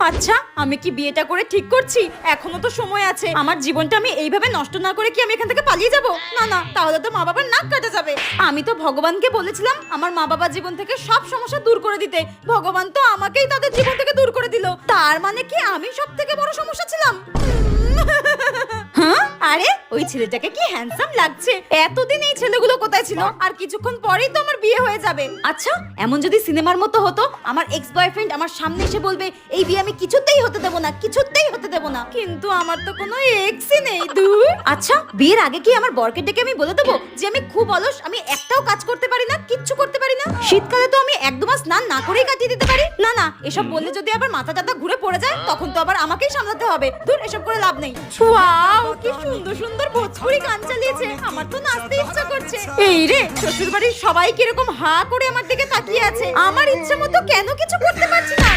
আচ্ছা আমি কি বিয়েটা করে ঠিক করছি? এখনো তো সময় আছে। আমার জীবনটা আমি এইভাবে নষ্ট না করে কি আমি এখান থেকে পালিয়ে যাব? না না, তাহলে তো মা বাবার নাক কাটা যাবে। আমি তো ভগবানকে বলেছিলাম আমার মা বাবার জীবন থেকে সব সমস্যা দূর করে দিতে। ভগবান তো আমাকেই তাদের জীবন থেকে দূর করে দিল। তার মানে কি আমি সব থেকে বড় সমস্যা ছিলাম? হ্যাঁ, আরে ওই ছেলেটাকে কি হ্যান্ডসাম লাগছে। এতদিন এই ছেলেগুলো কোথায় ছিল? আর কিছুক্ষণ পরেই তো আমার বিয়ে হয়ে যাবে। আচ্ছা এমন যদি সিনেমার মতো হতো, আমার এক্স বয়ফ্রেন্ড আমার সামনে এসে বলবে এই বিয়ে আমি কিছুতেই হতে দেব না, কিছুতেই হতে দেব না। কিন্তু আমার তো কোনো এক্সই নেই। দূর। আচ্ছা বিয়ের আগে কি আমার বরকে ডেকে আমি বলে দেবো যে আমি খুব অলস, আমি একটাও কাজ করতে পারি না, কিচ্ছু করতে পারি না। শীতকালে তো আমি 1-2 মাস স্নান না করেই কাটিয়ে দিতে পারি। না না, এসব বললে যদি আবার মাথা টাথা ঘুরে পড়ে যায় তখন তো আবার আমাকেই সামলাতে হবে। দূর, এসব করে লাভ নেই। ওয়াও, কি সুন্দর সুন্দর ভোজপুরি গান চালিয়েছে, আমার তো নাচতে ইচ্ছা করছে। এই রে, শ্বশুর বাড়ির সবাই কিরকম হা করে আমার দিকে তাকিয়ে আছে। আমার ইচ্ছে মতো কেন কিছু করতে পারছি না?